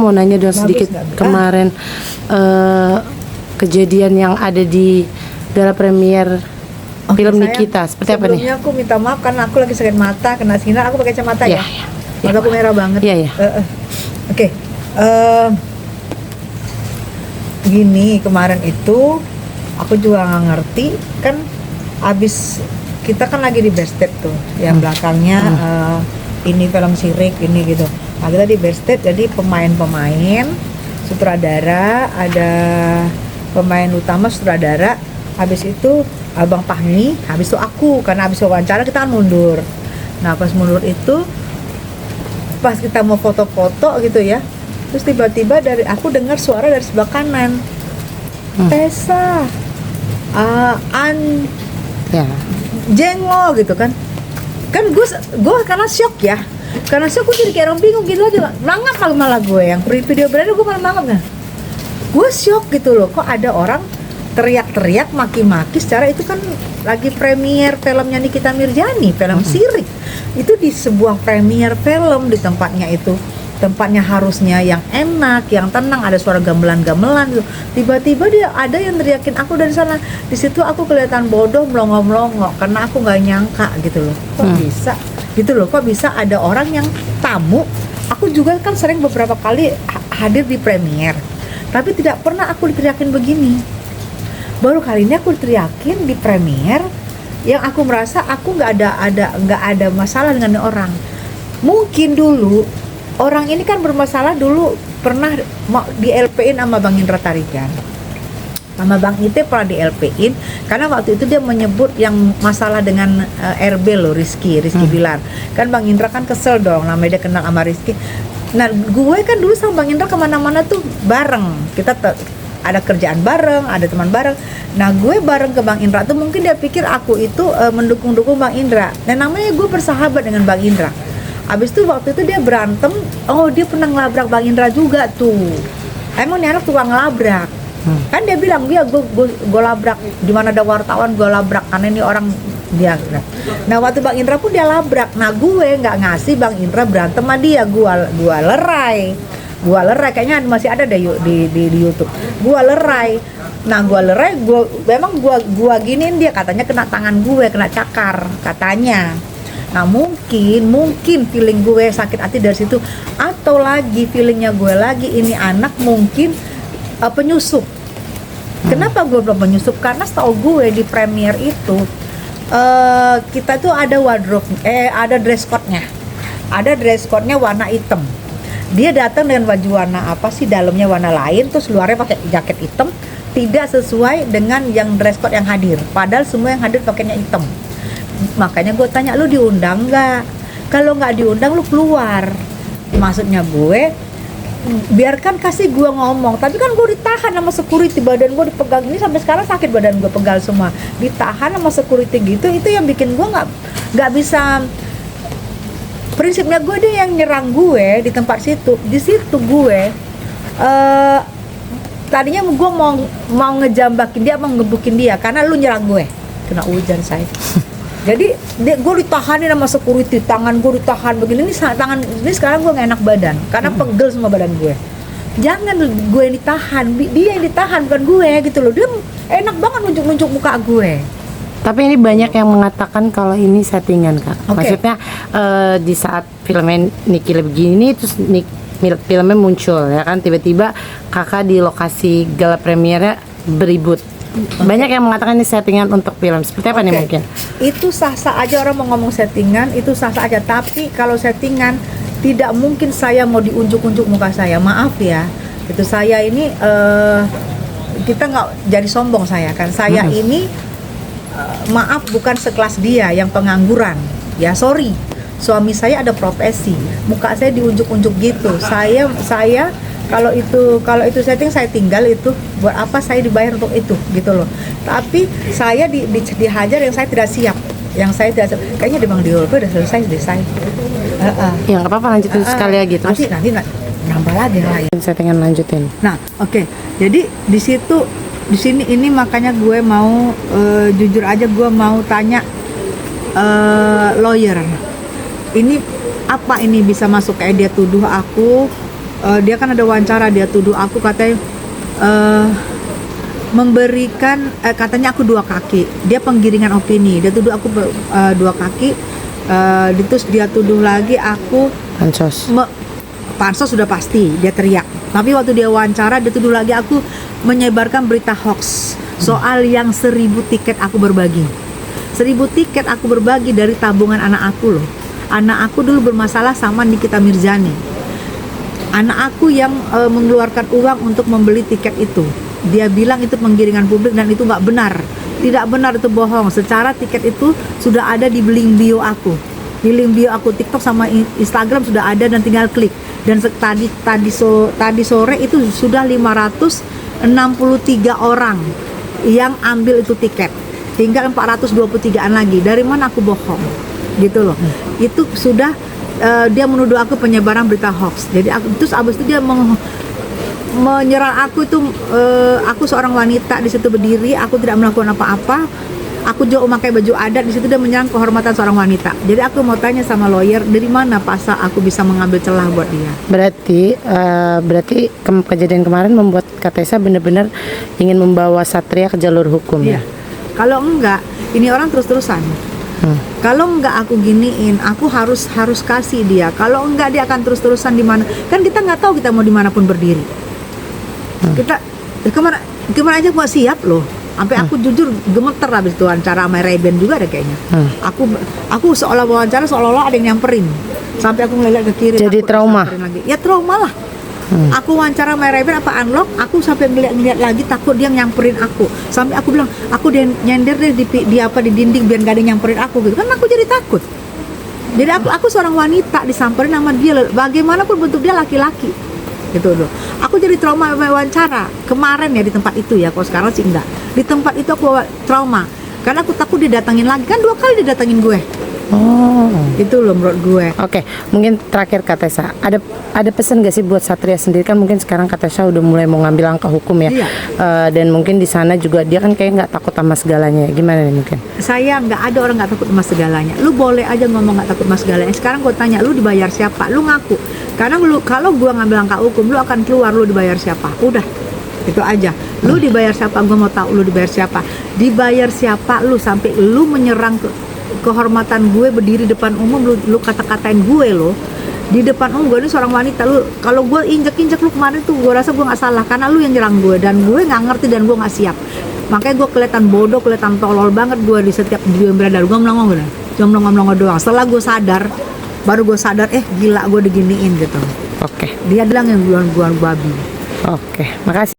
mau nanya dong sedikit kemarin kejadian yang ada di gala premier film Nikita seperti apa nih? Sebelumnya aku minta maaf karena aku lagi sakit mata, kena sinar, aku pakai kacamata ya. Mata aku merah banget. Iya. Oke. Gini, kemarin itu aku juga nggak ngerti kan, abis kita kan lagi di backstage tuh, yang belakangnya ini film sirik ini gitu. Nah kita di backstage, jadi pemain-pemain, sutradara, ada pemain utama sutradara, habis itu Abang Fahmi, habis itu aku, karena habis wawancara kita kan mundur. Nah pas mundur itu, pas kita mau foto-foto gitu ya, terus tiba-tiba dari aku dengar suara dari sebelah kanan, Tessa, Jenglo gitu kan gue karena shock ya, karena shock gue jadi kayak orang bingung gitu aja, mangap malah gue yang video berada gue malah mangap kan, gue shock gitu loh, kok ada orang teriak-teriak maki-maki secara itu kan lagi premier filmnya Nikita Mirzani, film sirik itu di sebuah premier film di tempatnya itu, tempatnya harusnya yang enak, yang tenang, ada suara gamelan-gamelan gitu. Tiba-tiba dia ada yang teriakin aku dari sana. Di situ aku kelihatan bodoh, melongo-melongo karena aku nggak nyangka gitu loh. Kok bisa? Gitu loh. Kok bisa ada orang yang tamu? Aku juga kan sering beberapa kali hadir di premier, tapi tidak pernah aku diteriakin begini. Baru kali ini aku diteriakin di premier, yang aku merasa aku nggak ada masalah dengan orang. Mungkin dulu orang ini kan bermasalah, dulu pernah di LP-in sama Bang Indra Tarigan, sama Bang Ite pernah di LP-in karena waktu itu dia menyebut yang masalah dengan RB loh, Rizky Bilar kan. Bang Indra kan kesel dong, namanya dia kenal sama Rizky. Nah gue kan dulu sama Bang Indra kemana-mana tuh bareng, kita ada kerjaan bareng, ada teman bareng. Nah gue bareng ke Bang Indra tuh, mungkin dia pikir aku itu mendukung-dukung Bang Indra. Dan namanya gue bersahabat dengan Bang Indra. Abis itu waktu itu dia berantem, dia pernah ngelabrak Bang Indra juga tuh. Emang nih anak tukang ngelabrak. Kan dia bilang, gue labrak, di mana ada wartawan gue labrak, karena ini orang dia. Nah waktu Bang Indra pun dia labrak. Nah gue nggak ngasih Bang Indra berantem sama dia, gue lerai, kayaknya masih ada deh di YouTube. Gue lerai. Nah gue lerai, gue giniin dia, katanya kena tangan gue, kena cakar katanya. Nah mungkin feeling gue sakit hati dari situ, atau lagi feelingnya gue lagi ini anak mungkin penyusup. Kenapa gue bilang penyusup? Karena setahu gue di premier itu kita tuh ada wardrobe, ada dress code-nya warna hitam. Dia datang dengan baju warna apa sih, dalamnya warna lain, terus luarnya pakai jaket hitam, tidak sesuai dengan yang dress code yang hadir. Padahal semua yang hadir pakainya hitam. Makanya gue tanya, lu diundang nggak? Kalau nggak diundang lu keluar. Maksudnya gue biarkan kasih gue ngomong, tapi kan gue ditahan sama security, badan gue dipegang ini sampai sekarang sakit, badan gue pegal semua, ditahan sama security gitu. Itu yang bikin gue nggak bisa. Prinsipnya gue, dia yang nyerang gue di tempat situ. Di situ gue tadinya gue mau ngejambakin dia, mau ngebukin dia karena lu nyerang gue. Kena hujan saya. Jadi gue ditahanin sama security, tangan gue ditahan begini, ini sekarang gue gak enak badan karena pegel semua badan gue. Jangan gue yang ditahan, dia yang ditahan bukan gue gitu loh. Dia enak banget nunjuk-nunjuk muka gue. Tapi ini banyak yang mengatakan kalau ini settingan, Kak. Maksudnya di saat filmnya Nikita begini, terus filmnya muncul ya kan, tiba-tiba kakak di lokasi gala premiernya beribut. Banyak yang mengatakan ini settingan untuk film. Seperti apa nih mungkin? Itu sah-sah aja, orang mau ngomong settingan, itu sah-sah aja. Tapi kalau settingan, tidak mungkin saya mau diunjuk-unjuk muka saya. Maaf ya, itu saya ini kita nggak jadi sombong saya kan. Saya ini maaf bukan sekelas dia yang pengangguran. Ya sorry, suami saya ada profesi. Muka saya diunjuk-unjuk gitu. Saya kalau itu setting, saya tinggal itu. Buat apa saya dibayar untuk itu gitu loh. Tapi saya dihajar yang saya tidak siap, kayaknya di Bang Diolpe udah selesai desain. Ya nggak apa-apa, lanjutin sekali lagi terus. Nanti nambah lagi lah ya. Settingan lanjutin. Nah jadi di sini ini makanya gue mau jujur aja, gue mau tanya lawyer ini apa ini bisa masuk kayak dia tuduh aku dia kan ada wawancara, dia tuduh aku katanya memberikan katanya aku 2 kaki. Dia penggiringan opini. Dia tuduh aku 2 kaki. Terus dia tuduh lagi aku Pansos. pansos sudah pasti dia teriak. Tapi waktu dia wawancara dia tuduh lagi aku menyebarkan berita hoax soal yang 1000 tiket aku berbagi. 1000 tiket aku berbagi dari tabungan anak aku loh. Anak aku dulu bermasalah sama Nikita Mirzani. Anak aku yang mengeluarkan uang untuk membeli tiket itu. Dia bilang itu penggiringan publik dan itu nggak benar. Tidak benar, itu bohong. Secara tiket itu sudah ada di link bio aku. Di link bio aku TikTok sama Instagram sudah ada dan tinggal klik. Dan tadi sore itu sudah 563 orang yang ambil itu tiket. Tinggal 423-an lagi. Dari mana aku bohong? Gitu loh. Itu sudah dia menuduh aku penyebaran berita hoax. Jadi terus abis itu dia menyerang aku itu, aku seorang wanita di situ berdiri, aku tidak melakukan apa-apa. Aku juga memakai baju adat, di situ dia menyerang kehormatan seorang wanita. Jadi aku mau tanya sama lawyer, dari mana pasal aku bisa mengambil celah buat dia? Berarti kejadian kemarin membuat Kak Tessa benar-benar ingin membawa Satria ke jalur hukum Iya. ya. Kalau enggak, ini orang terus-terusan. Kalau enggak aku giniin, aku harus kasih dia. Kalau enggak dia akan terus-terusan di mana? Kan kita nggak tahu kita mau dimanapun berdiri. Kita kemana aja gua siap loh. Sampai aku jujur gemeter habis itu wawancara sama Reben juga ada kayaknya. Aku seolah-olah ada yang nyamperin. Sampai aku ngeliat ke kiri. Jadi trauma. Lagi. Ya trauma lah. Aku wawancara sama Reben apa unlock, aku sampai ngeliat lagi takut dia nyamperin aku. Sampai aku bilang, aku nyender deh di dinding biar gak ada yang nyamperin aku gitu. Kan aku jadi takut. Jadi aku seorang wanita disamperin sama dia, bagaimanapun bentuk dia laki-laki. Gitu loh. Aku jadi trauma wawancara kemarin ya di tempat itu ya. Kalau sekarang sih enggak. Di tempat itu aku trauma karena aku takut didatangin lagi. Kan 2 kali didatangin gue. Oh. Itu loh menurut gue. Oke, mungkin terakhir Kak Tessa, ada pesan gak sih buat Satria sendiri? Kan mungkin sekarang Kak Tessa udah mulai mau ngambil langkah hukum ya. Iya. Dan mungkin di sana juga dia kan kayak nggak takut sama segalanya. Gimana nih mungkin? Saya nggak ada orang nggak takut sama segalanya. Lu boleh aja ngomong nggak takut sama segalanya. Sekarang gue tanya, lu dibayar siapa? Lu ngaku. Karena kalau gue ngambil langkah hukum, lu akan keluar, lu dibayar siapa? Udah, itu aja. Lu dibayar siapa? Gue mau tahu lu dibayar siapa. Dibayar siapa lu sampai lu menyerang kehormatan gue berdiri depan umum, lu kata-katain gue lo di depan umum. Gue ini seorang wanita. Lu kalau gue injek lu kemarin tuh gue rasa gue nggak salah karena lu yang nyerang gue dan gue nggak ngerti dan gue nggak siap. Makanya gue kelihatan bodoh, kelihatan tolol banget gue di setiap video yang beredar. Gue melongo gitu, cuma melongo doang. Setelah gue sadar, baru gue sadar gila gue diginiin gitu. Oke. Dia bilang yang duluan babi. Oke, makasih.